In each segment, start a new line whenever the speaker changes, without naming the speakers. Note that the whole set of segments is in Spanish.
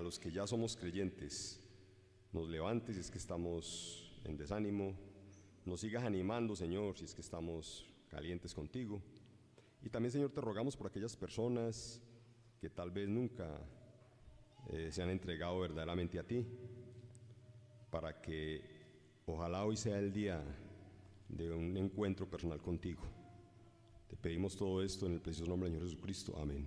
a los que ya somos creyentes nos levantes si es que estamos en desánimo, nos sigas animando, Señor, si es que estamos calientes contigo. Y también, Señor, te rogamos por aquellas personas que tal vez nunca se han entregado verdaderamente a ti, para que ojalá hoy sea el día de un encuentro personal contigo. Te pedimos todo esto en el precioso nombre del Señor Jesucristo. Amén.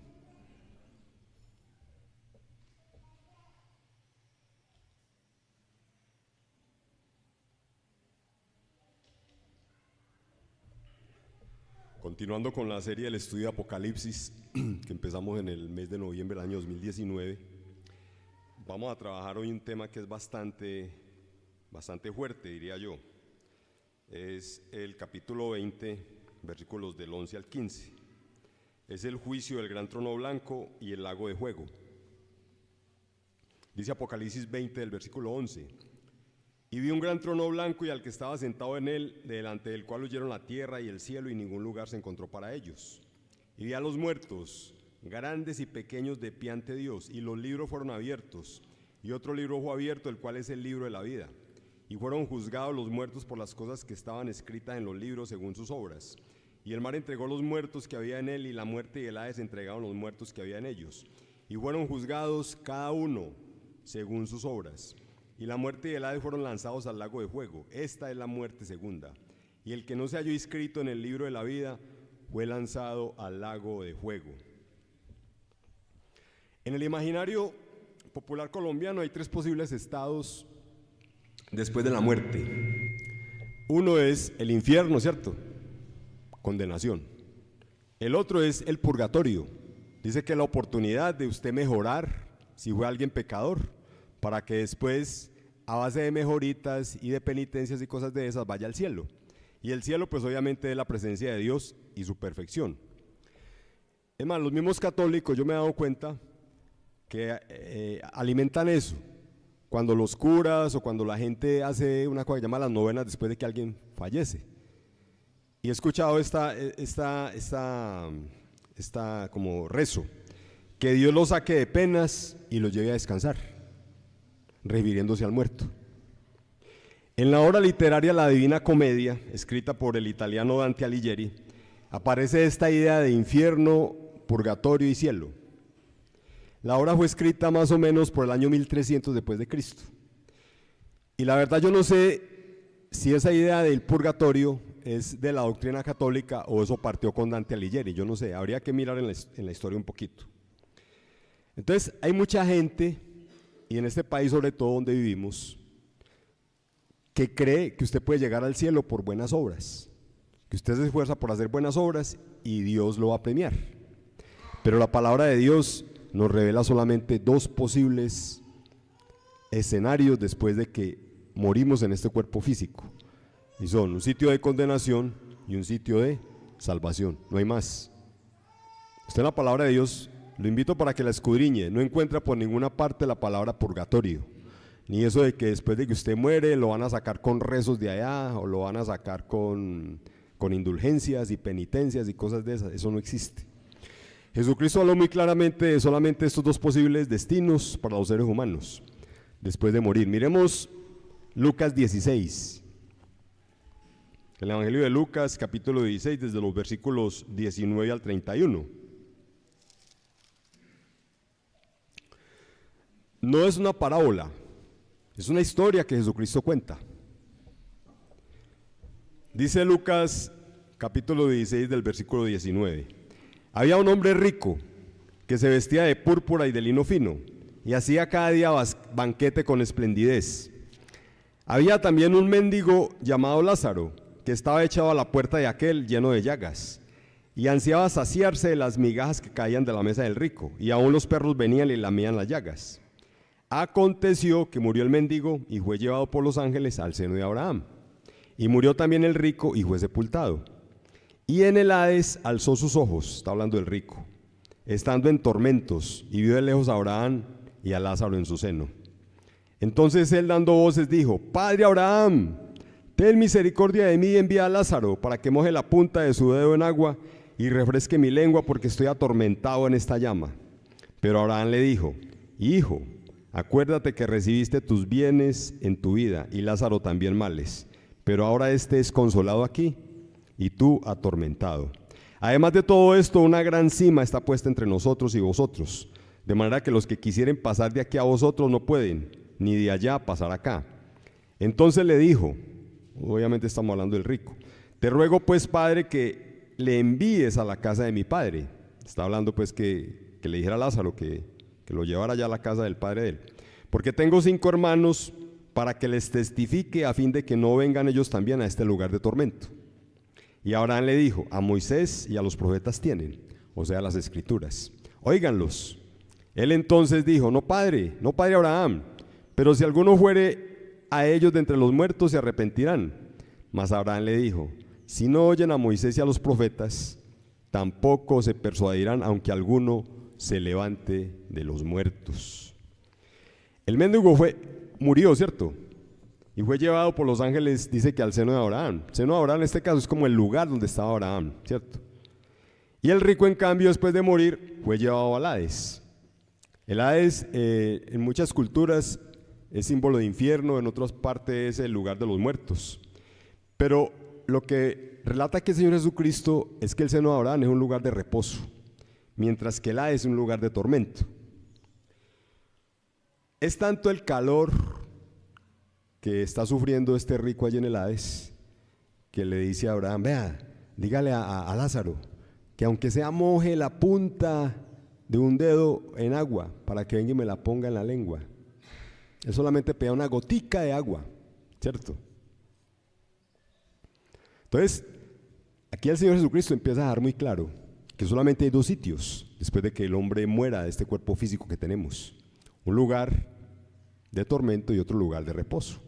Continuando con la serie del estudio de Apocalipsis, que empezamos en el mes de noviembre del año 2019, vamos a trabajar hoy un tema que es bastante fuerte, diría yo. Es el capítulo 20, versículos del 11 al 15. Es el juicio del gran trono blanco y el lago de fuego. Dice Apocalipsis 20, del versículo 11: y vi un gran trono blanco y al que estaba sentado en él, delante del cual huyeron la tierra y el cielo, y ningún lugar se encontró para ellos. Y vi a los muertos, grandes y pequeños, de pie ante Dios, y los libros fueron abiertos, y otro libro fue abierto, el cual es el libro de la vida. Y fueron juzgados los muertos por las cosas que estaban escritas en los libros según sus obras. Y el mar entregó los muertos que había en él, y la muerte y el Hades entregaron los muertos que había en ellos. Y fueron juzgados cada uno según sus obras. Y la muerte y el Hades fueron lanzados al lago de fuego. Esta es la muerte segunda. Y el que no se halló inscrito en el libro de la vida fue lanzado al lago de fuego. En el imaginario popular colombiano hay tres posibles estados después de la muerte. Uno es el infierno, ¿cierto? Condenación. El otro es el purgatorio. Dice que la oportunidad de usted mejorar, si fue alguien pecador, para que después, a base de mejoritas y de penitencias y cosas de esas, vaya al cielo. Y el cielo, pues obviamente, es la presencia de Dios y su perfección. Es más, los mismos católicos, yo me he dado cuenta que alimentan eso. Cuando los curas o cuando la gente hace una cosa que llama las novenas después de que alguien fallece. Y he escuchado esta como rezo: que Dios lo saque de penas y lo lleve a descansar, refiriéndose al muerto. En la obra literaria La Divina Comedia, escrita por el italiano Dante Alighieri, aparece esta idea de infierno, purgatorio y cielo. La obra fue escrita más o menos por el año 1300 después de Cristo. Y la verdad yo no sé si esa idea del purgatorio es de la doctrina católica o eso partió con Dante Alighieri, yo no sé, habría que mirar en la historia un poquito. Entonces hay mucha gente, y en este país sobre todo donde vivimos, que cree que usted puede llegar al cielo por buenas obras, que usted se esfuerza por hacer buenas obras y Dios lo va a premiar. Pero la palabra de Dios nos revela solamente dos posibles escenarios después de que morimos en este cuerpo físico, y son un sitio de condenación y un sitio de salvación, no hay más. Usted en la palabra de Dios, lo invito para que la escudriñe, no encuentra por ninguna parte la palabra purgatorio, ni eso de que después de que usted muere lo van a sacar con rezos de allá o lo van a sacar con indulgencias y penitencias y cosas de esas, eso no existe. Jesucristo habló muy claramente de solamente estos dos posibles destinos para los seres humanos después de morir. Miremos Lucas 16, el Evangelio de Lucas, capítulo 16, desde los versículos 19 al 31. No es una parábola, es una historia que Jesucristo cuenta. Dice Lucas, capítulo 16, del versículo 19. Había un hombre rico que se vestía de púrpura y de lino fino y hacía cada día banquete con esplendidez. Había también un mendigo llamado Lázaro que estaba echado a la puerta de aquel, lleno de llagas, y ansiaba saciarse de las migajas que caían de la mesa del rico, y aún los perros venían y lamían las llagas. Aconteció que murió el mendigo y fue llevado por los ángeles al seno de Abraham, y murió también el rico y fue sepultado. Y en el Hades alzó sus ojos, está hablando del rico, estando en tormentos, y vio de lejos a Abraham y a Lázaro en su seno. Entonces él, dando voces, dijo: Padre Abraham, ten misericordia de mí y envía a Lázaro para que moje la punta de su dedo en agua y refresque mi lengua, porque estoy atormentado en esta llama. Pero Abraham le dijo: Hijo, Acuérdate que recibiste tus bienes en tu vida y Lázaro también males, pero ahora este es consolado aquí y tú atormentado. Además de todo esto, una gran cima está puesta entre nosotros y vosotros, de manera que los que quisieren pasar de aquí a vosotros no pueden, ni de allá pasar acá. Entonces le dijo, obviamente estamos hablando del rico, te ruego pues, Padre, que le envíes a la casa de mi padre. Está hablando pues que le dijera a Lázaro que lo llevara allá a la casa del padre de él. Porque tengo 5 hermanos para que les testifique a fin de que no vengan ellos también a este lugar de tormento. Y Abraham le dijo, a Moisés y a los profetas tienen, o sea, las escrituras. Óiganlos. Él entonces dijo, no padre Abraham, pero si alguno fuere a ellos de entre los muertos se arrepentirán. Mas Abraham le dijo, si no oyen a Moisés y a los profetas, tampoco se persuadirán aunque alguno se levante de los muertos. El mendigo murió, ¿cierto? Y fue llevado por los ángeles, dice que al seno de Abraham. El seno de Abraham en este caso es como el lugar donde estaba Abraham, ¿cierto? Y el rico, en cambio, después de morir, fue llevado al Hades. El Hades en muchas culturas es símbolo de infierno, en otras partes es el lugar de los muertos. Pero lo que relata aquí el Señor Jesucristo es que el seno de Abraham es un lugar de reposo, mientras que el Hades es un lugar de tormento. Es tanto el calor que está sufriendo este rico allí en el Hades, que le dice a Abraham, vea, dígale a Lázaro, que aunque sea moje la punta de un dedo en agua, para que venga y me la ponga en la lengua. Él solamente pega una gotica de agua, ¿cierto? Entonces, aquí el Señor Jesucristo empieza a dejar muy claro que solamente hay 2 sitios después de que el hombre muera de este cuerpo físico que tenemos. Un lugar de tormento y otro lugar de reposo.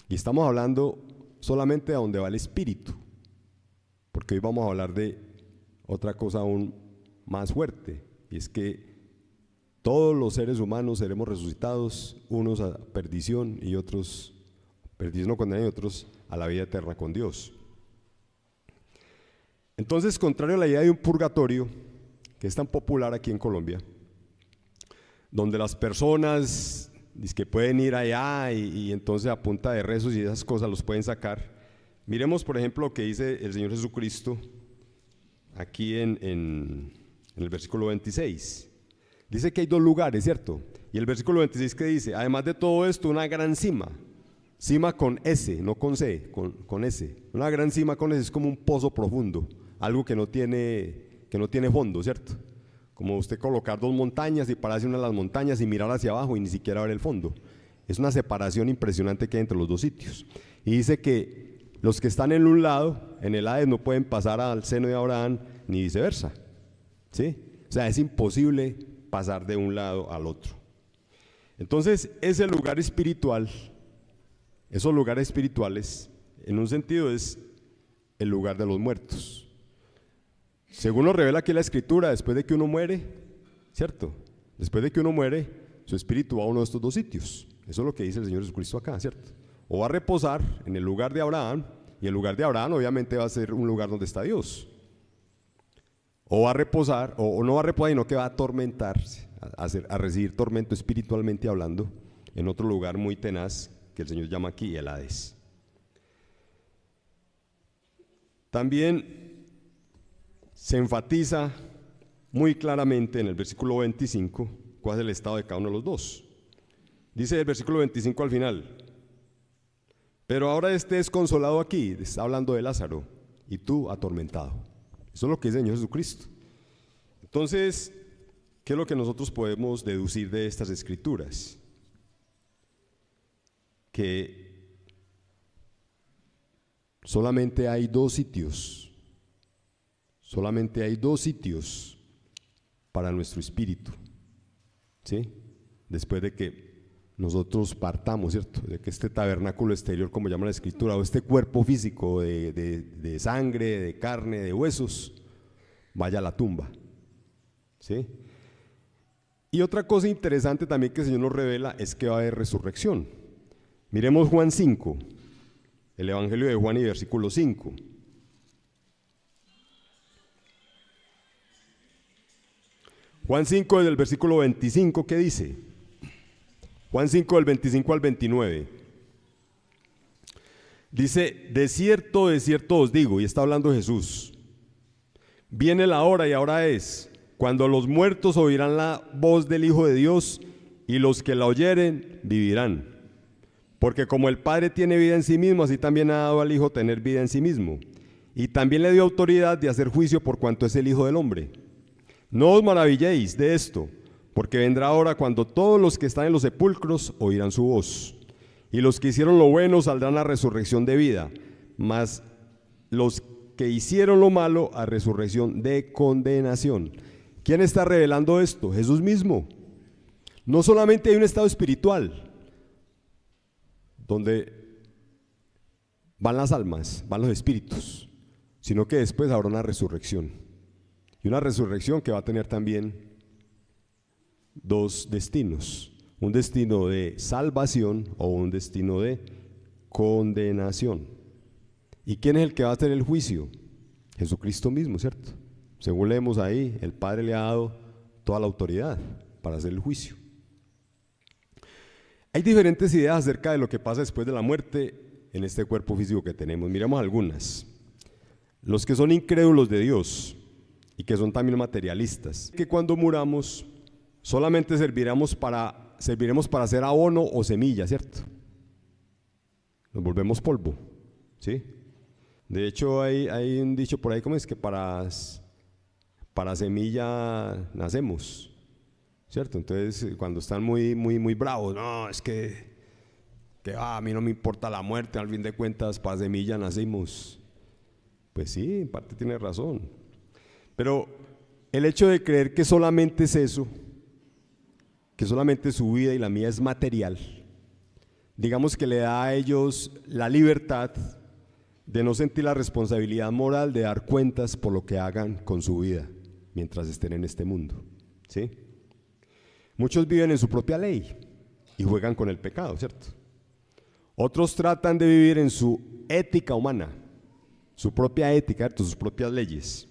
Y estamos hablando solamente a donde va el espíritu, porque hoy vamos a hablar de otra cosa aún más fuerte, y es que todos los seres humanos seremos resucitados, unos a perdición y otros, perdición o condena, y otros a la vida eterna con Dios. Entonces, contrario a la idea de un purgatorio, que es tan popular aquí en Colombia, donde las personas que pueden ir allá y entonces a punta de rezos y esas cosas los pueden sacar. Miremos, por ejemplo, lo que dice el Señor Jesucristo aquí en el versículo 26. Dice que hay 2 lugares, ¿cierto? Y el versículo 26 que dice, además de todo esto, una gran cima. Cima con S, no con C, con S. Una gran cima con S es como un pozo profundo, algo que no tiene fondo, ¿cierto? Como usted colocar 2 montañas y pararse una de las montañas y mirar hacia abajo y ni siquiera ver el fondo. Es una separación impresionante que hay entre los 2 sitios. Y dice que los que están en un lado, en el Hades, no pueden pasar al seno de Abraham ni viceversa, ¿sí? O sea, es imposible pasar de un lado al otro. Entonces, ese lugar espiritual, esos lugares espirituales, en un sentido es el lugar de los muertos. Según nos revela aquí la Escritura, después de que uno muere, ¿cierto? Después de que uno muere, su espíritu va a uno de estos 2 sitios. Eso es lo que dice el Señor Jesucristo acá, ¿cierto? O va a reposar en el lugar de Abraham, y el lugar de Abraham obviamente va a ser un lugar donde está Dios. O va a reposar, o no va a reposar, sino que va a atormentarse, a recibir tormento espiritualmente hablando, en otro lugar muy tenaz que el Señor llama aquí el Hades. También se enfatiza muy claramente en el versículo 25 cuál es el estado de cada uno de los 2. Dice el versículo 25 al final, pero ahora este es consolado aquí, está hablando de Lázaro, y tú atormentado. Eso es lo que dice el Señor Jesucristo. Entonces, ¿qué es lo que nosotros podemos deducir de estas escrituras? Que solamente hay 2 sitios. Solamente hay 2 sitios para nuestro espíritu, ¿sí? Después de que nosotros partamos, ¿cierto? De que este tabernáculo exterior, como llama la Escritura, o este cuerpo físico de sangre, de carne, de huesos, vaya a la tumba, ¿sí? Y otra cosa interesante también que el Señor nos revela es que va a haber resurrección. Miremos Juan 5, el Evangelio de Juan y versículo 5. Juan 5 del versículo 25, ¿qué dice? Juan 5 del 25 al 29. Dice, de cierto os digo, y está hablando Jesús, viene la hora y ahora es, cuando los muertos oirán la voz del Hijo de Dios, y los que la oyeren vivirán. Porque como el Padre tiene vida en sí mismo, así también ha dado al Hijo tener vida en sí mismo. Y también le dio autoridad de hacer juicio por cuanto es el Hijo del Hombre. No os maravilléis de esto, porque vendrá hora cuando todos los que están en los sepulcros oirán su voz. Y los que hicieron lo bueno saldrán a resurrección de vida, mas los que hicieron lo malo a resurrección de condenación. ¿Quién está revelando esto? Jesús mismo. No solamente hay un estado espiritual, donde van las almas, van los espíritus, sino que después habrá una resurrección. Y una resurrección que va a tener también dos destinos. Un destino de salvación o un destino de condenación. ¿Y quién es el que va a hacer el juicio? Jesucristo mismo, ¿cierto? Según leemos ahí, el Padre le ha dado toda la autoridad para hacer el juicio. Hay diferentes ideas acerca de lo que pasa después de la muerte en este cuerpo físico que tenemos. Miremos algunas. Los que son incrédulos de Dios y que son también materialistas, que cuando muramos solamente serviremos para hacer abono o semilla, ¿cierto? Nos volvemos polvo, ¿sí? De hecho hay un dicho por ahí, ¿cómo es? Que para semilla nacemos, ¿cierto? Entonces cuando están muy bravos, no, es que a mí no me importa la muerte, al fin de cuentas para semilla nacimos. Pues sí, en parte tiene razón, pero el hecho de creer que solamente es eso, que solamente su vida y la mía es material, digamos que le da a ellos la libertad de no sentir la responsabilidad moral de dar cuentas por lo que hagan con su vida mientras estén en este mundo, ¿sí? Muchos viven en su propia ley y juegan con el pecado, ¿cierto? Otros tratan de vivir en su ética humana, su propia ética, ¿cierto? Sus propias leyes.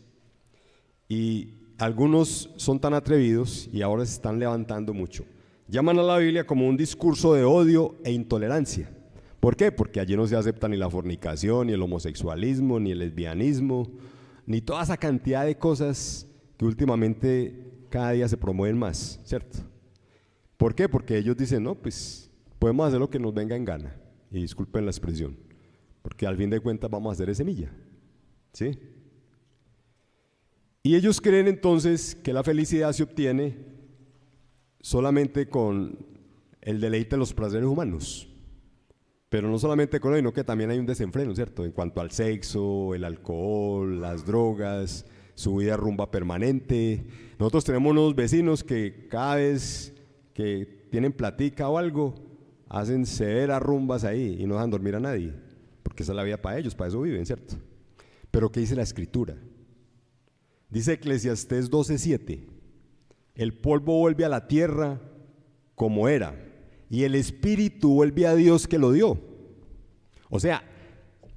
Y algunos son tan atrevidos y ahora se están levantando mucho. Llaman a la Biblia como un discurso de odio e intolerancia. ¿Por qué? Porque allí no se acepta ni la fornicación, ni el homosexualismo, ni el lesbianismo, ni toda esa cantidad de cosas que últimamente cada día se promueven más, ¿cierto? ¿Por qué? Porque ellos dicen, no, pues podemos hacer lo que nos venga en gana, y disculpen la expresión, porque al fin de cuentas vamos a hacer de semilla, ¿sí? Y ellos creen entonces que la felicidad se obtiene solamente con el deleite de los placeres humanos, pero no solamente con ello, sino que también hay un desenfreno, ¿cierto? En cuanto al sexo, el alcohol, las drogas, su vida rumba permanente. Nosotros tenemos unos vecinos que cada vez que tienen platica o algo, hacen severas rumbas ahí y no dejan dormir a nadie, porque esa es la vida para ellos, para eso viven, ¿cierto? Pero ¿qué dice la Escritura? Dice Eclesiastés 12:7, el polvo vuelve a la tierra como era, y el espíritu vuelve a Dios que lo dio. O sea,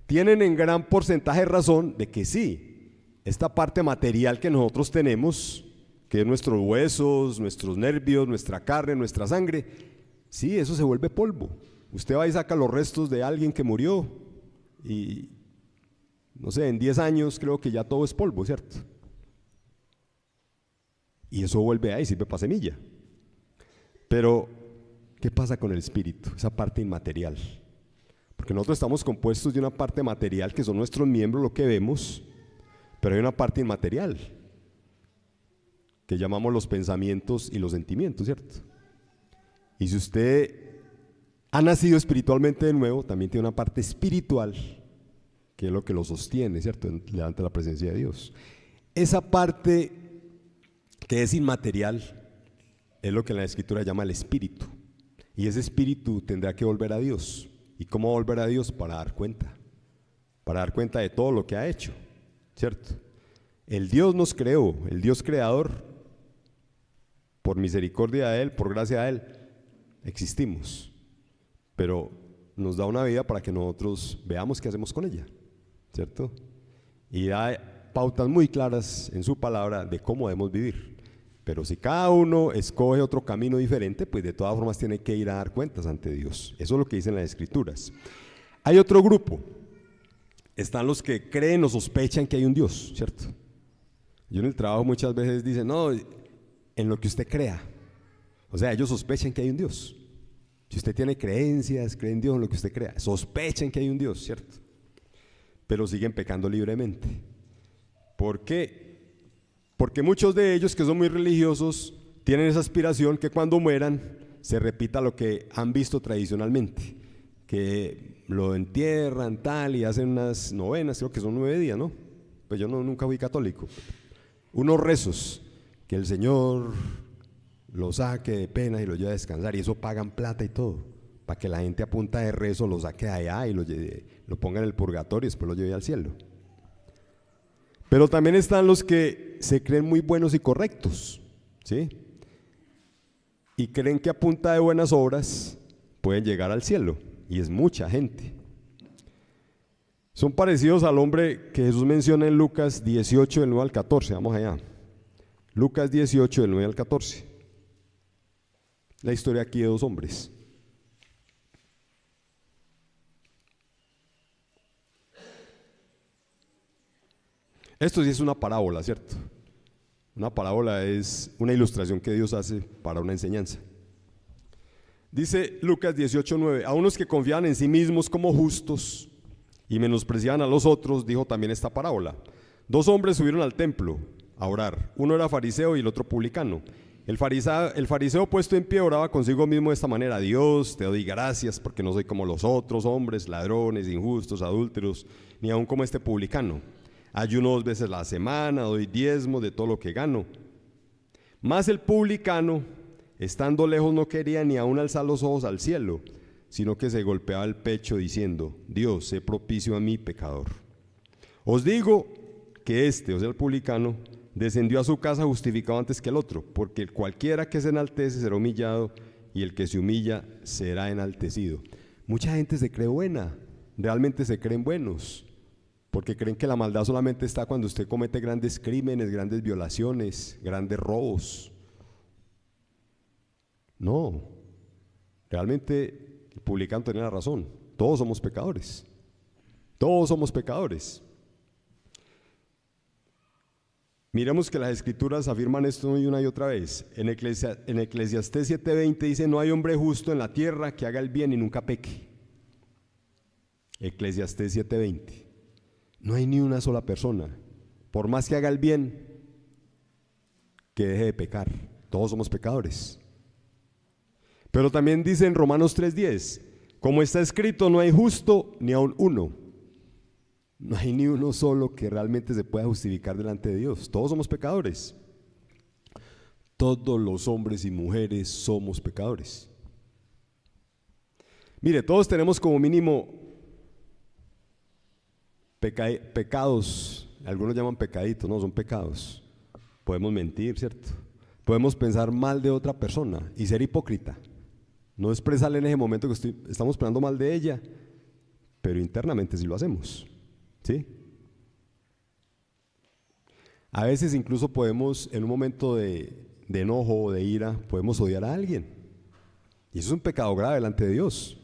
tienen en gran porcentaje razón de que sí, esta parte material que nosotros tenemos, que es nuestros huesos, nuestros nervios, nuestra carne, nuestra sangre, sí, eso se vuelve polvo. Usted va y saca los restos de alguien que murió y, no sé, en 10 años creo que ya todo es polvo, ¿cierto? Y eso vuelve ahí, sirve para semilla. Pero, ¿qué pasa con el espíritu? Esa parte inmaterial. Porque nosotros estamos compuestos de una parte material que son nuestros miembros, lo que vemos, pero hay una parte inmaterial que llamamos los pensamientos y los sentimientos, ¿cierto? Y si usted ha nacido espiritualmente de nuevo, también tiene una parte espiritual que es lo que lo sostiene, ¿cierto? Delante de la presencia de Dios. Esa parte que es inmaterial es lo que en la Escritura llama el espíritu, y ese espíritu tendrá que volver a Dios. ¿Y cómo volver a Dios? Para dar cuenta de todo lo que ha hecho, ¿cierto? El Dios nos creó, el Dios creador, por misericordia de Él, por gracia de Él, existimos, pero nos da una vida para que nosotros veamos qué hacemos con ella, ¿cierto? Y da pautas muy claras en su palabra de cómo debemos vivir. Pero si cada uno escoge otro camino diferente, pues de todas formas tiene que ir a dar cuentas ante Dios. Eso es lo que dicen las Escrituras. Hay otro grupo. Están los que creen o sospechan que hay un Dios, ¿cierto? Yo en el trabajo muchas veces dicen, no, en lo que usted crea. O sea, ellos sospechan que hay un Dios. Si usted tiene creencias, cree en Dios, en lo que usted crea, sospechan que hay un Dios, ¿cierto? Pero siguen pecando libremente. ¿Por qué? Porque muchos de ellos que son muy religiosos tienen esa aspiración que cuando mueran se repita lo que han visto tradicionalmente, que lo entierran tal y hacen unas novenas, creo que son 9 días, ¿no? Pues yo nunca fui católico. Unos rezos, que el Señor lo saque de penas y lo lleve a descansar, y eso pagan plata y todo, para que la gente a punta de rezo lo saque de allá y lo ponga en el purgatorio y después lo lleve al cielo. Pero también están los que se creen muy buenos y correctos, ¿sí? Y creen que a punta de buenas obras pueden llegar al cielo, y es mucha gente. Son parecidos al hombre que Jesús menciona en Lucas 18, del 9 al 14, vamos allá. Lucas 18, del 9 al 14. La historia aquí de 2 hombres. Esto sí es una parábola, ¿cierto? Una parábola es una ilustración que Dios hace para una enseñanza. Dice Lucas 18:9, a unos que confiaban en sí mismos como justos y menospreciaban a los otros, dijo también esta parábola. 2 hombres subieron al templo a orar, uno era fariseo y el otro publicano. El fariseo puesto en pie oraba consigo mismo de esta manera: Dios, te doy gracias porque no soy como los otros hombres, ladrones, injustos, adúlteros, ni aun como este publicano. Ayuno 2 veces a la semana, doy diezmo de todo lo que gano. Mas el publicano, estando lejos, no quería ni aun alzar los ojos al cielo, sino que se golpeaba el pecho diciendo: Dios, sé propicio a mí, pecador. Os digo que este, o sea el publicano, descendió a su casa justificado antes que el otro, porque cualquiera que se enaltece será humillado, y el que se humilla será enaltecido. Mucha gente se cree buena, realmente se creen buenos, porque creen que la maldad solamente está cuando usted comete grandes crímenes, grandes violaciones, grandes robos. No, realmente el publicano tenía la razón. Todos somos pecadores. Todos somos pecadores. Miremos que las Escrituras afirman esto una y otra vez. En Eclesiastés 7:20 dice: no hay hombre justo en la tierra que haga el bien y nunca peque. Eclesiastés 7:20. No hay ni una sola persona, por más que haga el bien, que deje de pecar. Todos somos pecadores. Pero también dice en Romanos 3:10, como está escrito, no hay justo ni aun uno. No hay ni uno solo que realmente se pueda justificar delante de Dios. Todos somos pecadores. Todos los hombres y mujeres somos pecadores. Mire, todos tenemos como mínimo pecados, algunos llaman pecaditos, no, son pecados. Podemos mentir, ¿cierto? Podemos pensar mal de otra persona y ser hipócrita. No expresarle en ese momento que estamos pensando mal de ella, pero internamente sí lo hacemos, ¿sí? A veces incluso podemos, en un momento de enojo o de ira, podemos odiar a alguien. Y eso es un pecado grave delante de Dios.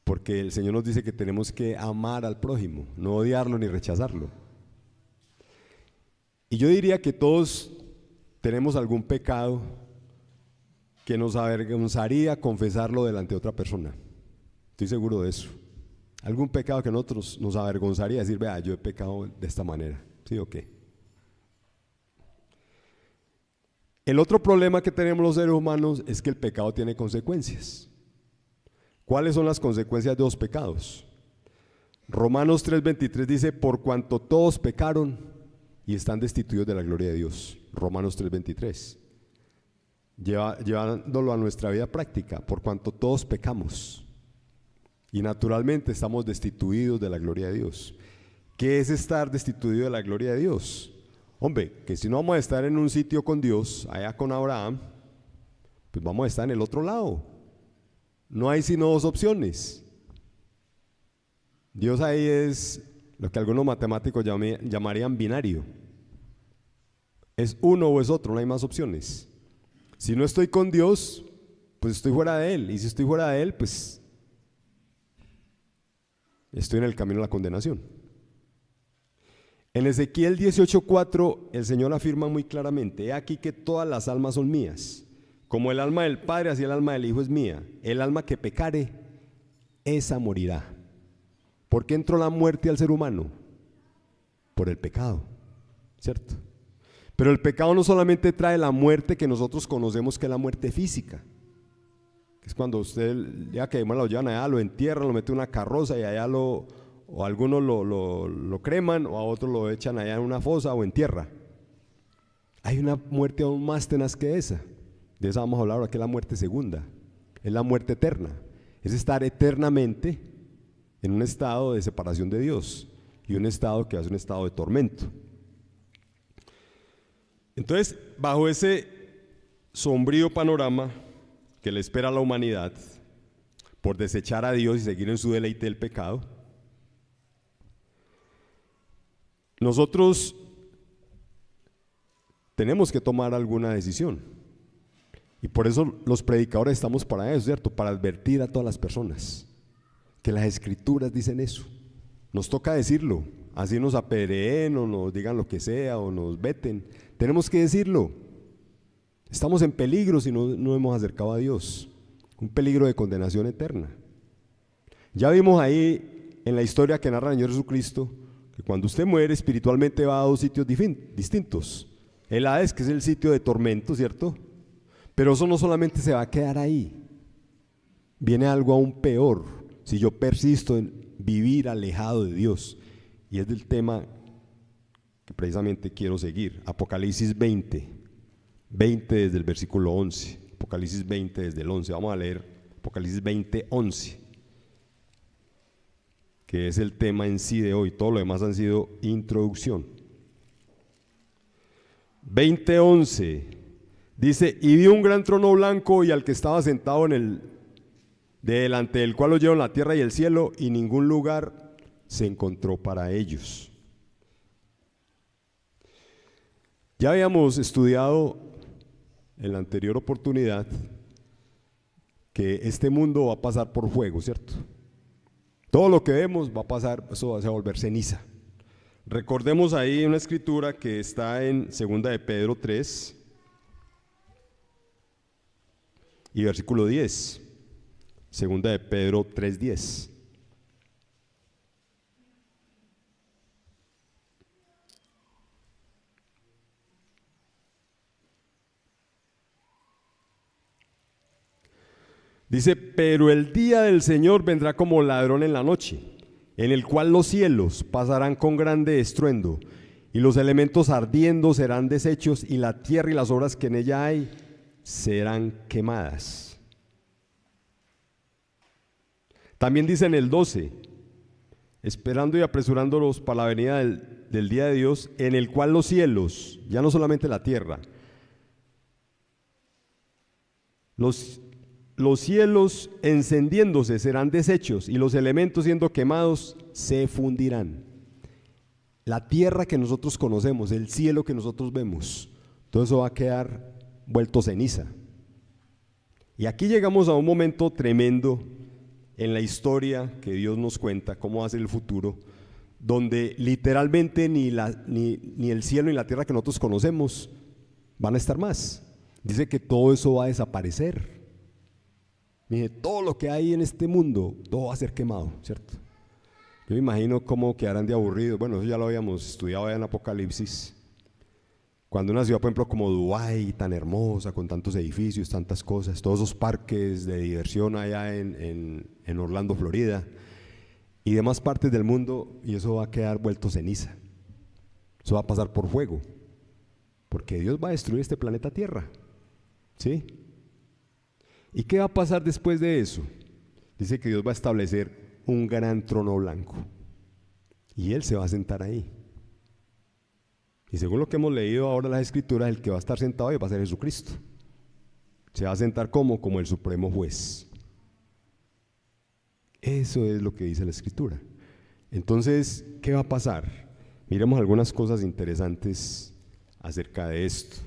Porque el Señor nos dice que tenemos que amar al prójimo, no odiarlo ni rechazarlo. Y yo diría que todos tenemos algún pecado que nos avergonzaría confesarlo delante de otra persona. Estoy seguro de eso. Algún pecado que a nosotros nos avergonzaría decir: vea, yo he pecado de esta manera. ¿Sí o qué? El otro problema que tenemos los seres humanos es que el pecado tiene consecuencias. ¿Cuáles son las consecuencias de los pecados? Romanos 3:23 dice: por cuanto todos pecaron y están destituidos de la gloria de Dios. Romanos 3:23. Llevándolo a nuestra vida práctica, por cuanto todos pecamos y naturalmente estamos destituidos de la gloria de Dios. ¿Qué es estar destituido de la gloria de Dios? Hombre, que si no vamos a estar en un sitio con Dios, allá con Abraham, pues vamos a estar en el otro lado. No hay sino 2 opciones. Dios ahí es lo que algunos matemáticos llamarían binario. Es uno o es otro, no hay más opciones. Si no estoy con Dios, pues estoy fuera de Él. Y si estoy fuera de Él, pues estoy en el camino a la condenación. En Ezequiel 18:4 el Señor afirma muy claramente: he aquí que todas las almas son mías. Como el alma del Padre, así el alma del Hijo es mía. El alma que pecare, esa morirá. ¿Por qué entró la muerte al ser humano? Por el pecado, ¿cierto? Pero el pecado no solamente trae la muerte que nosotros conocemos, que es la muerte física, que es cuando usted, ya que lo llevan allá, lo entierran, lo meten en una carroza y allá o algunos lo creman, o a otros lo echan allá en una fosa o en tierra. Hay una muerte aún más tenaz que esa. De esa vamos a hablar ahora, que es la muerte segunda. Es la muerte eterna. Es estar eternamente en un estado de separación de Dios, y un estado que es un estado de tormento. Entonces, bajo ese sombrío panorama que le espera a la humanidad por desechar a Dios y seguir en su deleite del pecado, nosotros tenemos que tomar alguna decisión. Y por eso los predicadores estamos para eso, ¿cierto? Para advertir a todas las personas que las Escrituras dicen eso. Nos toca decirlo, así nos apedreen o nos digan lo que sea o nos veten. Tenemos que decirlo. Estamos en peligro si no hemos acercado a Dios. Un peligro de condenación eterna. Ya vimos ahí en la historia que narra el Señor Jesucristo que cuando usted muere espiritualmente va a dos sitios distintos. El Hades, que es el sitio de tormento, ¿cierto? Pero eso no solamente se va a quedar ahí. Viene algo aún peor si yo persisto en vivir alejado de Dios. Y es del tema que precisamente quiero seguir. Apocalipsis 20 desde el versículo 11. Apocalipsis 20 desde el 11. Vamos a leer Apocalipsis 20, 11, que es el tema en sí de hoy. Todo lo demás han sido introducción. 20, 11 dice: y vi un gran trono blanco y al que estaba sentado delante del cual oyeron la tierra y el cielo, y ningún lugar se encontró para ellos. Ya habíamos estudiado en la anterior oportunidad que este mundo va a pasar por fuego, ¿cierto? Todo lo que vemos va a pasar, eso va a volver ceniza. Recordemos ahí una escritura que está en 2 de Pedro 3 y versículo 10. 2 de Pedro 3:10. Dice: pero el día del Señor vendrá como ladrón en la noche, en el cual los cielos pasarán con grande estruendo, y los elementos ardiendo serán deshechos, y la tierra y las obras que en ella hay serán quemadas. También dice en el 12: esperando y apresurándolos para la venida del día de Dios, en el cual los cielos, ya no solamente la tierra, los cielos encendiéndose serán deshechos, y los elementos siendo quemados se fundirán. La tierra que nosotros conocemos, el cielo que nosotros vemos, todo eso va a quedar vuelto ceniza. Y aquí llegamos a un momento tremendo en la historia que Dios nos cuenta, cómo va a ser el futuro, donde literalmente ni el cielo ni la tierra que nosotros conocemos van a estar más. Dice que todo eso va a desaparecer. Mire, todo lo que hay en este mundo, todo va a ser quemado, ¿cierto? Yo me imagino cómo quedarán de aburridos. Bueno, eso ya lo habíamos estudiado allá en Apocalipsis. Cuando una ciudad, por ejemplo, como Dubái, tan hermosa, con tantos edificios, tantas cosas, todos esos parques de diversión allá en Orlando, Florida, y demás partes del mundo, y eso va a quedar vuelto ceniza. Eso va a pasar por fuego, porque Dios va a destruir este planeta Tierra, ¿sí? ¿Y qué va a pasar después de eso? Dice que Dios va a establecer un gran trono blanco, y Él se va a sentar ahí. Y según lo que hemos leído ahora en las Escrituras, el que va a estar sentado ahí va a ser Jesucristo. Se va a sentar como el supremo juez. Eso es lo que dice la Escritura. Entonces, ¿qué va a pasar? Miremos algunas cosas interesantes acerca de esto,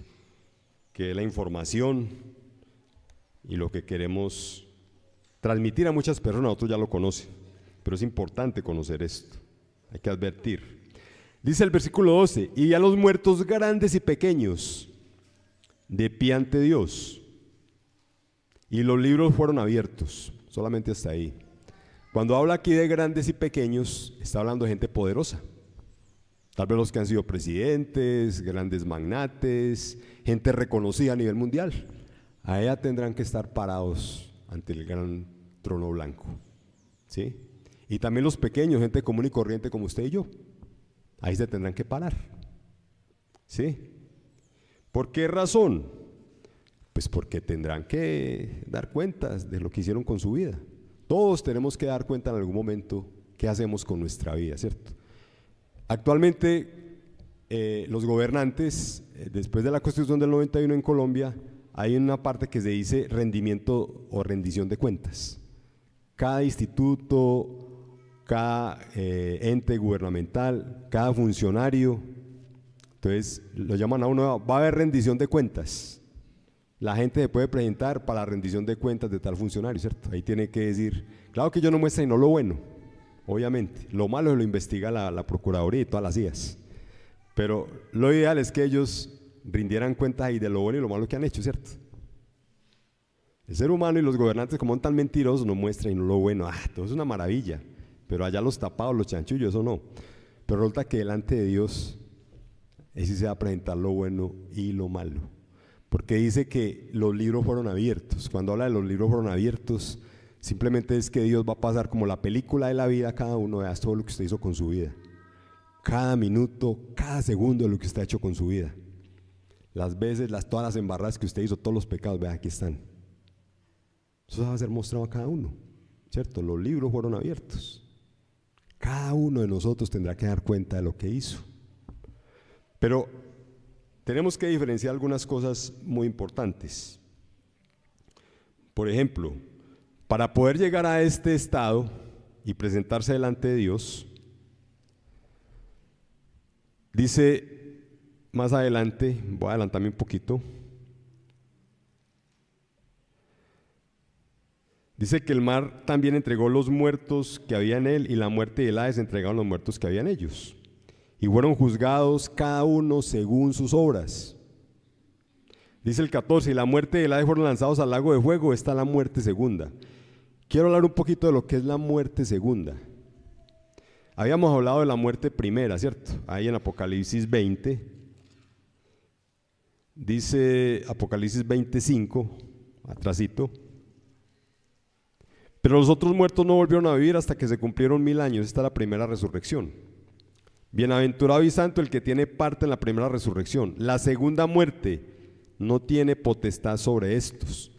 que es la información y lo que queremos transmitir a muchas personas. Otros ya lo conocen, pero es importante conocer esto, hay que advertir. Dice el versículo 12: y a los muertos grandes y pequeños de pie ante Dios, y los libros fueron abiertos. Solamente hasta ahí. Cuando habla aquí de grandes y pequeños, está hablando de gente poderosa. Tal vez los que han sido presidentes, grandes magnates, gente reconocida a nivel mundial. A ella tendrán que estar parados ante el gran trono blanco, ¿sí? Y también los pequeños, gente común y corriente como usted y yo. Ahí se tendrán que parar, ¿sí? ¿Por qué razón? Pues porque tendrán que dar cuentas de lo que hicieron con su vida. Todos tenemos que dar cuenta en algún momento qué hacemos con nuestra vida, ¿cierto? Actualmente los gobernantes, después de la Constitución del 91 en Colombia, hay una parte que se dice rendimiento o rendición de cuentas. Cada instituto, cada ente gubernamental, cada funcionario, entonces lo llaman a uno, va a haber rendición de cuentas. La gente se puede presentar para la rendición de cuentas de tal funcionario, ¿cierto? Ahí tiene que decir, claro que yo no muestro sino lo bueno, obviamente. Lo malo lo investiga la Procuraduría y todas las IAS. Pero lo ideal es que ellos rindieran cuentas ahí de lo bueno y lo malo que han hecho, ¿cierto? El ser humano y los gobernantes, como son tan mentirosos, no muestran sino lo bueno. Todo es una maravilla. Pero allá los tapados, los chanchullos, eso no. Pero resulta que delante de Dios, ahí sí se va a presentar lo bueno y lo malo. Porque dice que los libros fueron abiertos. Cuando habla de los libros fueron abiertos, simplemente es que Dios va a pasar como la película de la vida a cada uno. Veas todo lo que usted hizo con su vida. Cada minuto, cada segundo de lo que usted ha hecho con su vida. Las veces, todas las embarradas que usted hizo, todos los pecados, vea, aquí están. Eso va a ser mostrado a cada uno, ¿cierto? Los libros fueron abiertos. Cada uno de nosotros tendrá que dar cuenta de lo que hizo. Pero tenemos que diferenciar algunas cosas muy importantes. Por ejemplo, para poder llegar a este estado y presentarse delante de Dios, dice más adelante, voy a adelantarme un poquito, dice que el mar también entregó los muertos que había en él, y la muerte y el Hades entregaron los muertos que había en ellos. Y fueron juzgados cada uno según sus obras. Dice el 14, y la muerte y el Hades fueron lanzados al lago de fuego. Está la muerte segunda. Quiero hablar un poquito de lo que es la muerte segunda. Habíamos hablado de la muerte primera, ¿cierto? Ahí en Apocalipsis 20. Dice Apocalipsis 25, atrasito. Pero los otros muertos no volvieron a vivir hasta que se cumplieron 1000 años. Esta es la primera resurrección. Bienaventurado y santo el que tiene parte en la primera resurrección. La segunda muerte no tiene potestad sobre estos.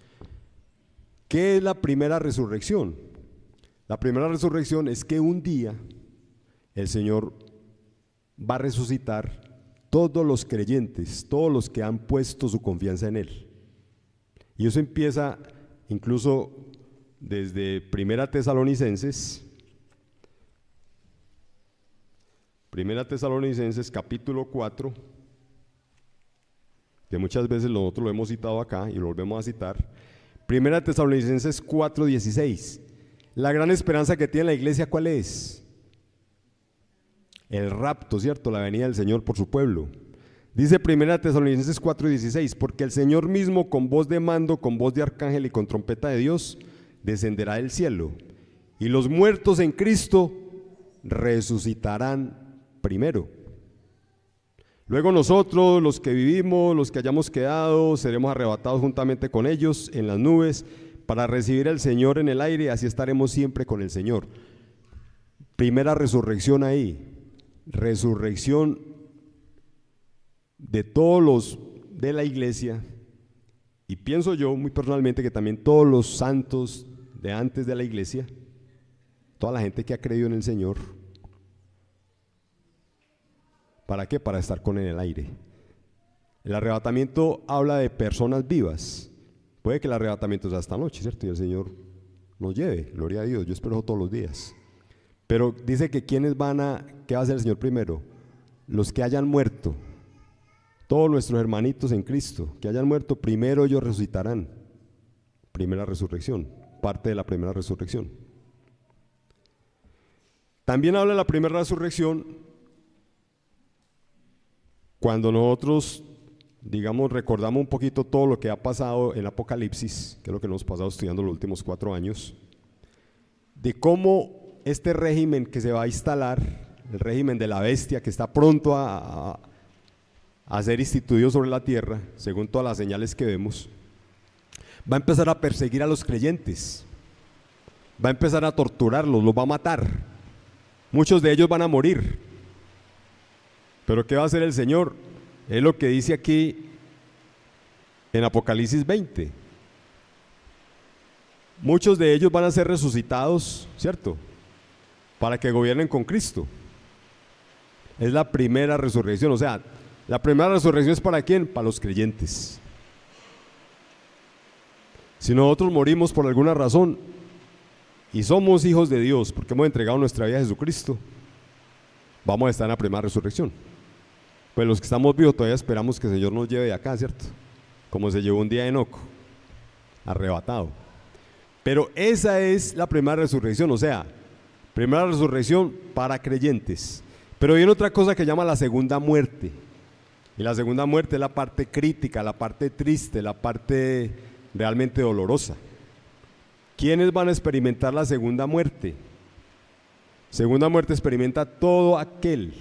¿Qué es la primera resurrección? La primera resurrección es que un día el Señor va a resucitar todos los creyentes, todos los que han puesto su confianza en Él. Y eso empieza incluso desde Primera Tesalonicenses capítulo 4, que muchas veces nosotros lo hemos citado acá y lo volvemos a citar. Primera Tesalonicenses 4:16. La gran esperanza que tiene la iglesia, ¿cuál es? El rapto, ¿cierto? La venida del Señor por su pueblo. Dice Primera Tesalonicenses 4:16, porque el Señor mismo con voz de mando, con voz de arcángel y con trompeta de Dios descenderá del cielo, y los muertos en Cristo resucitarán primero. Luego nosotros, los que vivimos, los que hayamos quedado, seremos arrebatados juntamente con ellos en las nubes para recibir al Señor en el aire, así estaremos siempre con el Señor. Primera resurrección ahí, resurrección de todos los de la iglesia, y pienso yo muy personalmente que también todos los santos de antes de la iglesia, toda la gente que ha creído en el Señor. ¿Para qué? Para estar con él en el aire. El arrebatamiento habla de personas vivas. Puede que el arrebatamiento sea esta noche, ¿cierto? Y el Señor nos lleve, gloria a Dios, yo espero eso todos los días. Pero dice que ¿qué va a hacer el Señor primero? Los que hayan muerto. todos nuestros hermanitos en Cristo que hayan muerto, primero ellos resucitarán. Primera resurrección, parte de la primera resurrección. También habla de la primera resurrección cuando nosotros, digamos, recordamos un poquito todo lo que ha pasado en Apocalipsis, que es lo que nos hemos pasado estudiando los últimos 4 años, de cómo este régimen que se va a instalar, el régimen de la bestia que está pronto a ser instituido sobre la tierra, según todas las señales que vemos, va a empezar a perseguir a los creyentes, va a empezar a torturarlos, los va a matar, muchos de ellos van a morir. Pero ¿qué va a hacer el Señor? Es lo que dice aquí en Apocalipsis 20. Muchos de ellos van a ser resucitados, ¿cierto? Para que gobiernen con Cristo. Es la primera resurrección, o sea, la primera resurrección es ¿para quién? Para los creyentes. Si nosotros morimos por alguna razón y somos hijos de Dios porque hemos entregado nuestra vida a Jesucristo, vamos a estar en la primera resurrección. Pues los que estamos vivos todavía esperamos que el Señor nos lleve de acá, ¿cierto? Como se llevó un día a Enoc, arrebatado. Pero esa es la primera resurrección, o sea, primera resurrección para creyentes. Pero viene otra cosa que llama la segunda muerte. Y la segunda muerte es la parte crítica, la parte triste, la parte realmente dolorosa. ¿Quiénes van a experimentar la segunda muerte? Segunda muerte experimenta todo aquel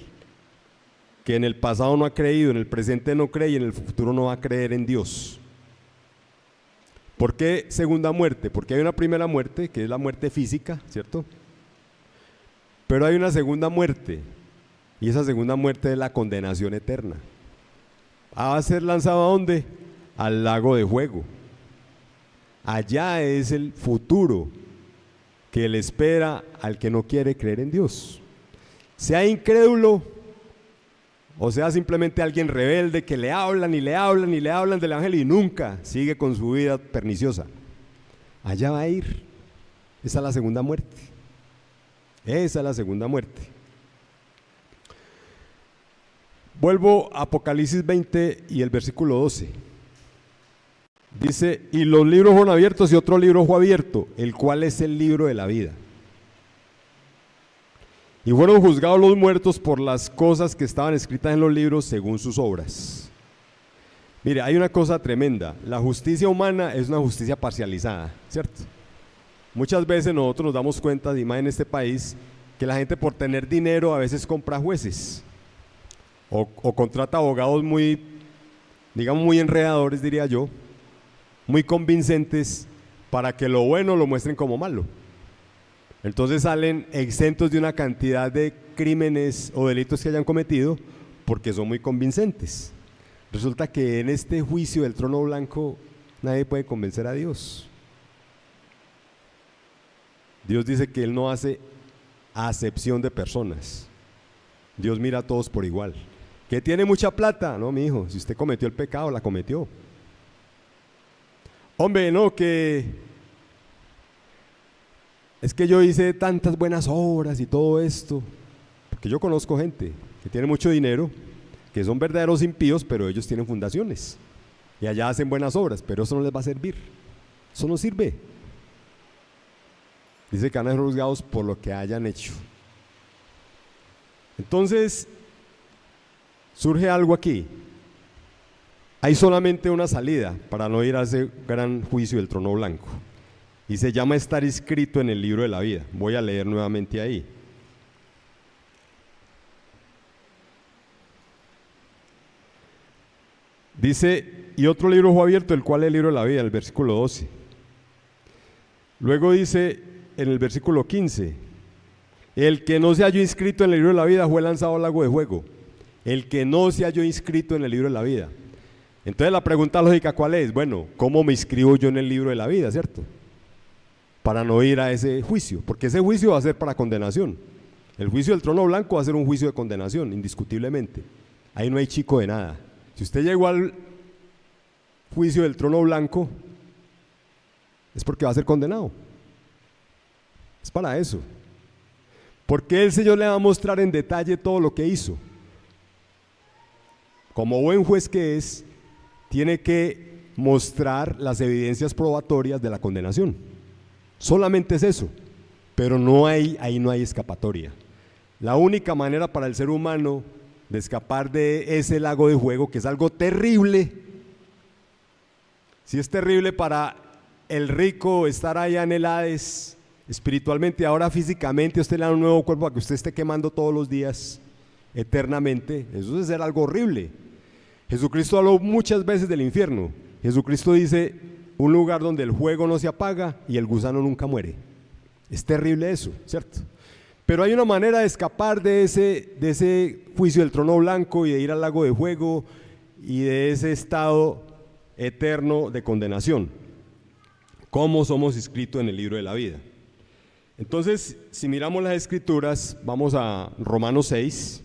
que en el pasado no ha creído, en el presente no cree y en el futuro no va a creer en Dios. ¿Por qué segunda muerte? Porque hay una primera muerte que es la muerte física, ¿cierto? Pero hay una segunda muerte y esa segunda muerte es la condenación eterna. Va a ser lanzado ¿a dónde? Al lago de fuego. Allá es el futuro que le espera al que no quiere creer en Dios. Sea incrédulo o sea simplemente alguien rebelde que le hablan y le hablan y le hablan del evangelio y nunca sigue con su vida perniciosa. Allá va a ir. Esa es la segunda muerte. Esa es la segunda muerte. Vuelvo a Apocalipsis 20 y el versículo 12. Dice, y los libros fueron abiertos y otro libro fue abierto, el cual es el libro de la vida. Y fueron juzgados los muertos por las cosas que estaban escritas en los libros según sus obras. Mire, hay una cosa tremenda. La justicia humana es una justicia parcializada, ¿cierto? Muchas veces nosotros nos damos cuenta, y más en este país, que la gente por tener dinero a veces compra jueces o contrata abogados muy, digamos, muy enredadores, diría yo, muy convincentes para que lo bueno lo muestren como malo. Entonces salen exentos de una cantidad de crímenes o delitos que hayan cometido porque son muy convincentes. Resulta que en este juicio del trono blanco nadie puede convencer a Dios. Dios dice que Él no hace acepción de personas. Dios mira a todos por igual. ¿Que tiene mucha plata? No, mi hijo, si usted cometió el pecado, la cometió. Hombre, no, que es que yo hice tantas buenas obras y todo esto, porque yo conozco gente que tiene mucho dinero, que son verdaderos impíos, pero ellos tienen fundaciones y allá hacen buenas obras, pero eso no les va a servir, eso no sirve. Dice que van a ser juzgados por lo que hayan hecho. Entonces surge algo aquí. Hay solamente una salida para no ir a ese gran juicio del trono blanco y se llama estar inscrito en el libro de la vida. Voy a leer nuevamente ahí. Dice, y otro libro fue abierto, el cual es el libro de la vida, el versículo 12. Luego dice en el versículo 15, el que no se halló inscrito en el libro de la vida fue lanzado al lago de fuego. El que no se halló inscrito en el libro de la vida. Entonces la pregunta lógica, ¿cuál es? Bueno, ¿cómo me inscribo yo en el libro de la vida, cierto? Para no ir a ese juicio, porque ese juicio va a ser para condenación. El juicio del trono blanco va a ser un juicio de condenación, indiscutiblemente. Ahí no hay chico de nada. Si usted llegó al juicio del trono blanco, es porque va a ser condenado. Es para eso. Porque el Señor le va a mostrar en detalle todo lo que hizo. como buen juez que es, tiene que mostrar las evidencias probatorias de la condenación. Solamente es eso, pero ahí no hay escapatoria. La única manera para el ser humano de escapar de ese lago de fuego, que es algo terrible, si es terrible para el rico estar allá en el Hades, espiritualmente, ahora físicamente usted le da un nuevo cuerpo para que usted esté quemando todos los días eternamente, eso debe ser algo horrible. Jesucristo habló muchas veces del infierno. Jesucristo dice, un lugar donde el fuego no se apaga y el gusano nunca muere. Es terrible eso, ¿cierto? Pero hay una manera de escapar de ese juicio del trono blanco y de ir al lago de fuego y de ese estado eterno de condenación. ¿Cómo somos inscritos en el libro de la vida? Entonces, si miramos las escrituras, vamos a Romanos 6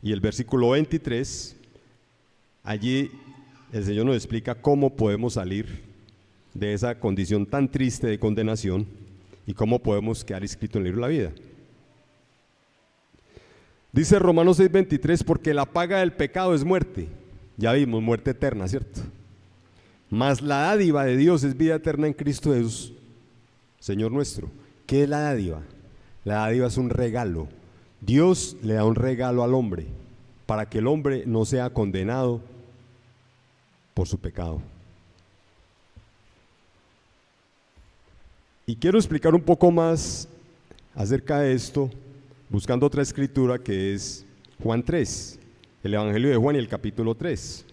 y el versículo 23. Allí el Señor nos explica cómo podemos salir de esa condición tan triste de condenación y cómo podemos quedar inscritos en el libro de la vida. Dice Romanos 6:23, porque la paga del pecado es muerte. Ya vimos, muerte eterna, ¿cierto? Mas la dádiva de Dios es vida eterna en Cristo Jesús, Señor nuestro. ¿Qué es la dádiva? La dádiva es un regalo. Dios le da un regalo al hombre para que el hombre no sea condenado por su pecado. Y quiero explicar un poco más acerca de esto, buscando otra escritura que es Juan 3, el Evangelio de Juan y el capítulo 3.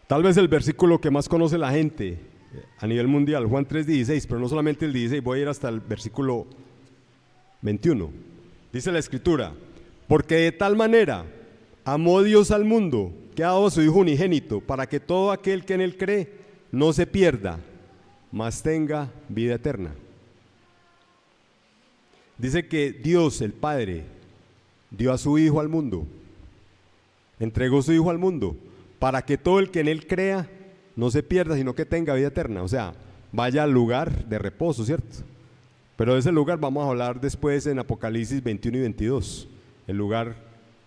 Tal vez el versículo que más conoce la gente a nivel mundial, Juan 3:16, pero no solamente el 16, voy a ir hasta el versículo 21. Dice la escritura, porque de tal manera amó Dios al mundo, que ha dado a su Hijo unigénito, para que todo aquel que en él cree no se pierda, mas tenga vida eterna. Dice que Dios, el Padre, dio a su Hijo al mundo, entregó su Hijo al mundo, para que todo el que en él crea no se pierda, sino que tenga vida eterna, o sea, vaya al lugar de reposo, ¿cierto? Pero de ese lugar vamos a hablar después en Apocalipsis 21 y 22, el lugar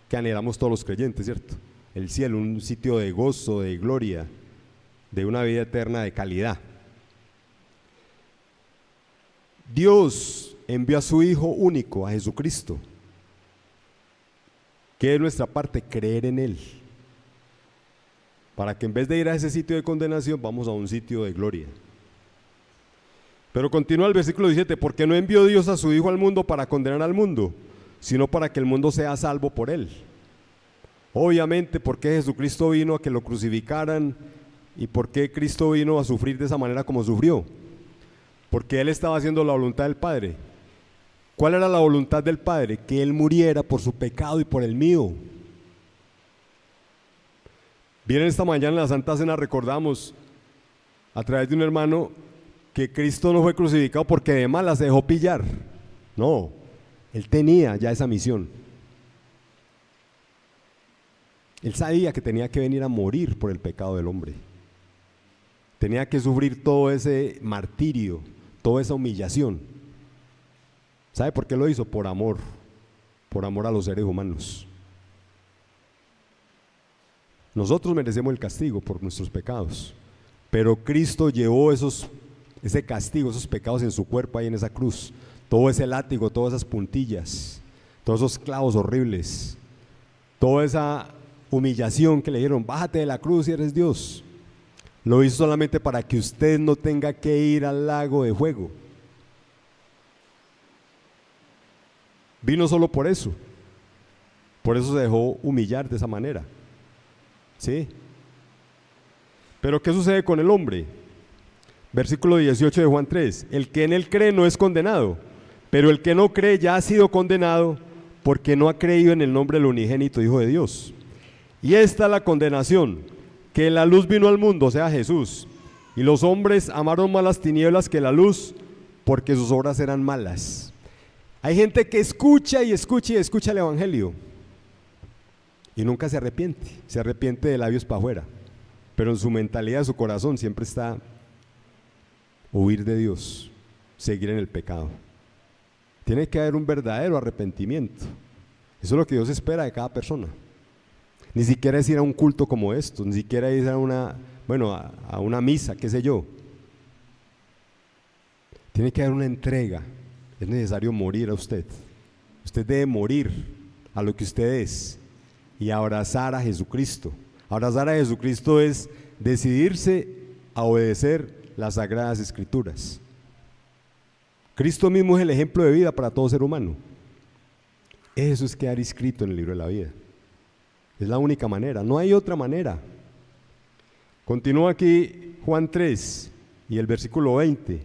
que anhelamos todos los creyentes, ¿cierto? El cielo, un sitio de gozo, de gloria, de una vida eterna de calidad. Dios envió a su Hijo único, a Jesucristo. ¿Qué es nuestra parte? Creer en Él, para que en vez de ir a ese sitio de condenación, vamos a un sitio de gloria. Pero continúa el versículo 17, porque no envió Dios a su Hijo al mundo para condenar al mundo, sino para que el mundo sea salvo por Él. Obviamente, ¿por qué Jesucristo vino a que lo crucificaran? ¿Y por qué Cristo vino a sufrir de esa manera como sufrió? Porque Él estaba haciendo la voluntad del Padre. ¿Cuál era la voluntad del Padre? Que Él muriera por su pecado y por el mío. Bien, esta mañana en la Santa Cena recordamos a través de un hermano que Cristo no fue crucificado porque de malas se dejó pillar. No, Él tenía ya esa misión. Él sabía que tenía que venir a morir por el pecado del hombre. Tenía que sufrir todo ese martirio, toda esa humillación. ¿Sabe por qué lo hizo? Por amor a los seres humanos. Nosotros merecemos el castigo por nuestros pecados, pero Cristo llevó ese castigo, esos pecados en su cuerpo ahí en esa cruz, todo ese látigo, todas esas puntillas, todos esos clavos horribles, toda esa humillación que le dieron, bájate de la cruz si eres Dios. Lo hizo solamente para que usted no tenga que ir al lago de fuego. Vino solo por eso se dejó humillar de esa manera. ¿Sí? Pero ¿qué sucede con el hombre? Versículo 18 de Juan 3, el que en él cree no es condenado, pero el que no cree ya ha sido condenado porque no ha creído en el nombre del unigénito Hijo de Dios. Y esta es la condenación, que la luz vino al mundo, o sea Jesús, y los hombres amaron más las tinieblas que la luz, porque sus obras eran malas. Hay gente que escucha y escucha y escucha el evangelio y nunca se arrepiente de labios para afuera, pero en su mentalidad, su corazón siempre está huir de Dios, seguir en el pecado. Tiene que haber un verdadero arrepentimiento. Eso es lo que Dios espera de cada persona. Ni siquiera es ir a un culto como esto, ni siquiera ir a una misa, qué sé yo. Tiene que haber una entrega. Es necesario morir a usted. Usted debe morir a lo que usted es y abrazar a Jesucristo. Abrazar a Jesucristo es decidirse a obedecer las Sagradas Escrituras. Cristo mismo es el ejemplo de vida para todo ser humano. Eso es quedar inscrito en el libro de la vida. Es la única manera, no hay otra manera. Continúa aquí Juan 3 y el versículo 20.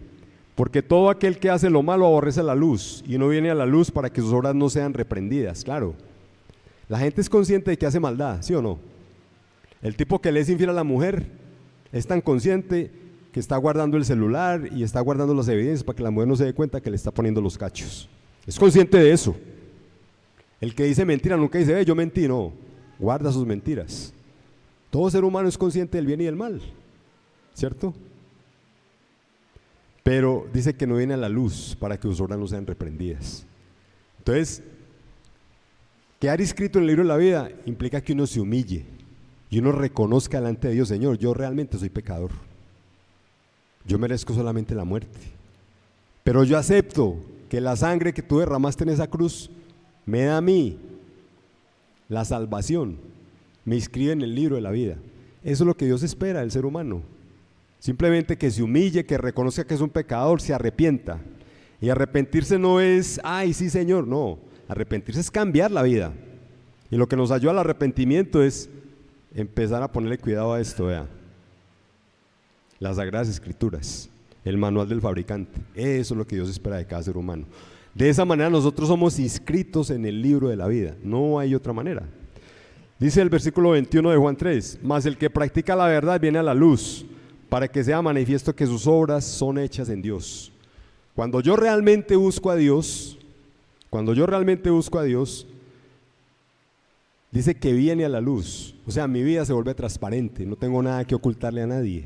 Porque todo aquel que hace lo malo aborrece la luz y no viene a la luz para que sus obras no sean reprendidas. Claro, la gente es consciente de que hace maldad, ¿sí o no? El tipo que le es infiel a la mujer es tan consciente que está guardando el celular y está guardando las evidencias para que la mujer no se dé cuenta que le está poniendo los cachos. Es consciente de eso. El que dice mentira nunca dice, yo mentí, no, guarda sus mentiras. Todo ser humano es consciente del bien y del mal, ¿cierto? Pero dice que no viene a la luz para que sus obras no sean reprendidas. Entonces, quedar inscrito en el libro de la vida implica que uno se humille y uno reconozca delante de Dios, Señor, yo realmente soy pecador. Yo merezco solamente la muerte. Pero yo acepto que la sangre que tú derramaste en esa cruz me da a mí la salvación, me inscribe en el libro de la vida. Eso es lo que Dios espera del ser humano. Simplemente que se humille, que reconozca que es un pecador, se arrepienta. Y arrepentirse no es, ay sí Señor, no. Arrepentirse es cambiar la vida. Y lo que nos ayuda al arrepentimiento es empezar a ponerle cuidado a esto, vea. Las Sagradas Escrituras, el manual del fabricante. Eso es lo que Dios espera de cada ser humano. De esa manera nosotros somos inscritos en el libro de la vida, no hay otra manera. Dice el versículo 21 de Juan 3, mas el que practica la verdad viene a la luz, para que sea manifiesto que sus obras son hechas en Dios. Cuando yo realmente busco a Dios, dice que viene a la luz, o sea, mi vida se vuelve transparente, no tengo nada que ocultarle a nadie.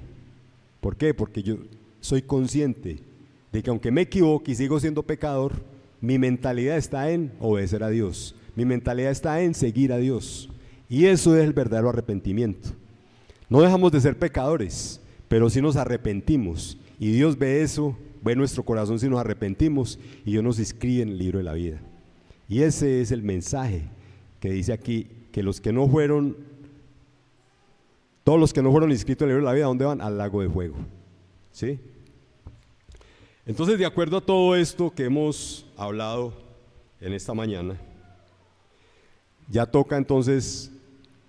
¿Por qué? Porque yo soy consciente de que aunque me equivoque y sigo siendo pecador, mi mentalidad está en obedecer a Dios, mi mentalidad está en seguir a Dios, y eso es el verdadero arrepentimiento. No dejamos de ser pecadores, pero sí nos arrepentimos, y Dios ve eso, ve nuestro corazón si nos arrepentimos, y Dios nos inscribe en el libro de la vida. Y ese es el mensaje que dice aquí, que todos los que no fueron inscritos en el libro de la vida, ¿a dónde van? Al lago de fuego, ¿sí? Entonces, de acuerdo a todo esto que hemos hablado en esta mañana, ya toca entonces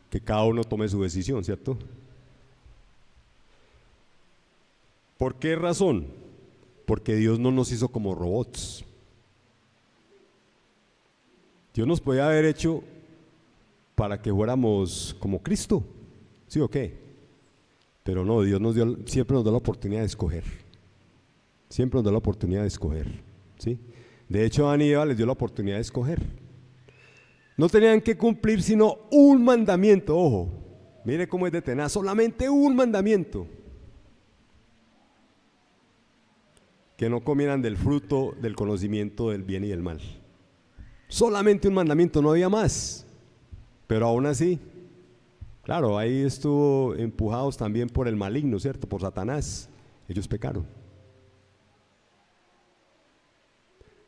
que cada uno tome su decisión, ¿cierto? ¿Por qué razón? Porque Dios no nos hizo como robots. Dios nos podía haber hecho para que fuéramos como Cristo, ¿sí o qué? Pero no, Dios siempre nos da la oportunidad de escoger. Siempre nos da la oportunidad de escoger, ¿sí? De hecho, a Adán y Eva les dio la oportunidad de escoger. No tenían que cumplir sino un mandamiento, ojo, mire cómo es de tenaz, solamente un mandamiento. Que no comieran del fruto del conocimiento del bien y del mal. Solamente un mandamiento, no había más. Pero aún así, claro, ahí estuvo empujados también por el maligno, ¿cierto? Por Satanás, ellos pecaron.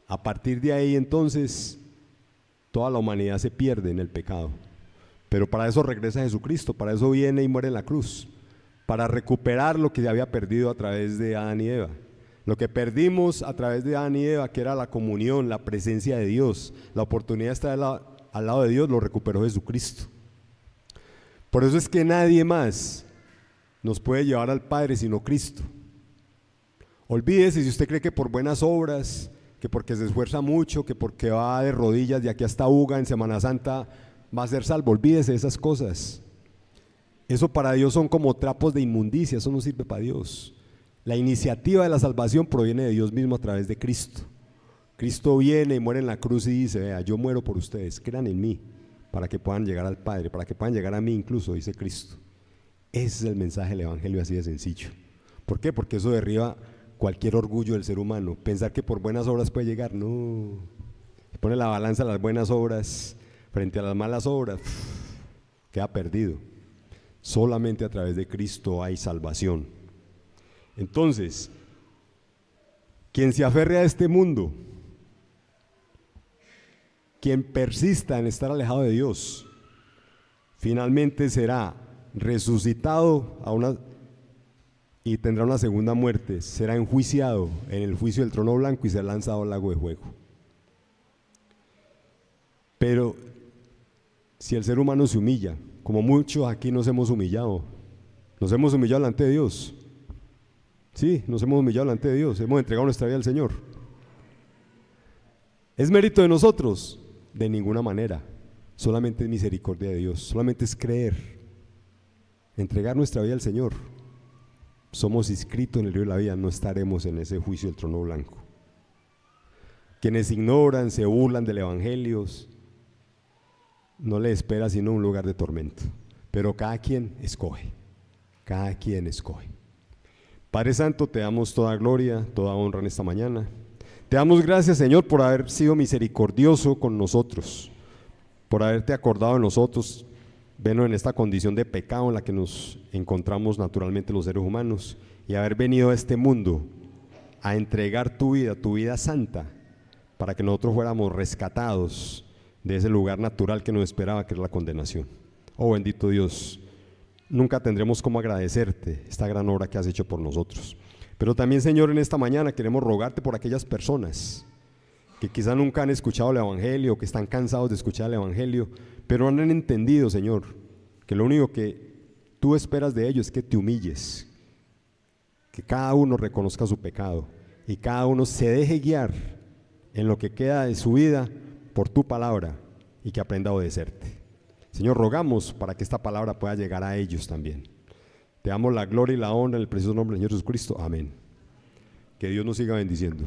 A partir de ahí entonces toda la humanidad se pierde en el pecado, pero para eso regresa Jesucristo, para eso viene y muere en la cruz, para recuperar lo que se había perdido a través de Adán y Eva. Lo que perdimos a través de Adán y Eva, que era la comunión, la presencia de Dios, la oportunidad de estar al lado de Dios, lo recuperó Jesucristo. Por eso es que nadie más nos puede llevar al Padre sino Cristo. Olvídese si usted cree que por buenas obras, que porque se esfuerza mucho, que porque va de rodillas de aquí hasta Uga en Semana Santa va a ser salvo. Olvídese de esas cosas. Eso para Dios son como trapos de inmundicia, eso no sirve para Dios. La iniciativa de la salvación proviene de Dios mismo a través de Cristo. Cristo viene y muere en la cruz y dice, vea, yo muero por ustedes, crean en mí, para que puedan llegar al Padre, para que puedan llegar a mí incluso, dice Cristo. Ese es el mensaje del Evangelio, así de sencillo. ¿Por qué? Porque eso derriba cualquier orgullo del ser humano, pensar que por buenas obras puede llegar, no. Pone la balanza a las buenas obras frente a las malas obras, queda perdido. Solamente a través de Cristo hay salvación. Entonces, quien se aferre a este mundo, quien persista en estar alejado de Dios, finalmente será resucitado y tendrá una segunda muerte, será enjuiciado en el juicio del trono blanco y será lanzado al lago de fuego. Pero si el ser humano se humilla, como muchos aquí nos hemos humillado delante de Dios. Sí, nos hemos humillado delante de Dios, hemos entregado nuestra vida al Señor. ¿Es mérito de nosotros? De ninguna manera, solamente es misericordia de Dios, solamente es creer, entregar nuestra vida al Señor. Somos inscritos en el libro de la vida, no estaremos en ese juicio del trono blanco. Quienes ignoran, se burlan del evangelio, no le espera sino un lugar de tormento, pero cada quien escoge, cada quien escoge. Padre Santo, te damos toda gloria, toda honra en esta mañana. Te damos gracias, Señor, por haber sido misericordioso con nosotros, por haberte acordado de nosotros, vernos en esta condición de pecado en la que nos encontramos naturalmente los seres humanos, y haber venido a este mundo a entregar tu vida santa, para que nosotros fuéramos rescatados de ese lugar natural que nos esperaba, que es la condenación. Oh bendito Dios, nunca tendremos cómo agradecerte esta gran obra que has hecho por nosotros. Pero también, Señor, en esta mañana queremos rogarte por aquellas personas que quizá nunca han escuchado el evangelio, que están cansados de escuchar el evangelio, pero no han entendido, Señor, que lo único que tú esperas de ellos es que te humilles, que cada uno reconozca su pecado y cada uno se deje guiar en lo que queda de su vida por tu palabra y que aprenda a obedecerte. Señor, rogamos para que esta palabra pueda llegar a ellos también. Te damos la gloria y la honra en el precioso nombre del Señor Jesucristo. Amén. Que Dios nos siga bendiciendo.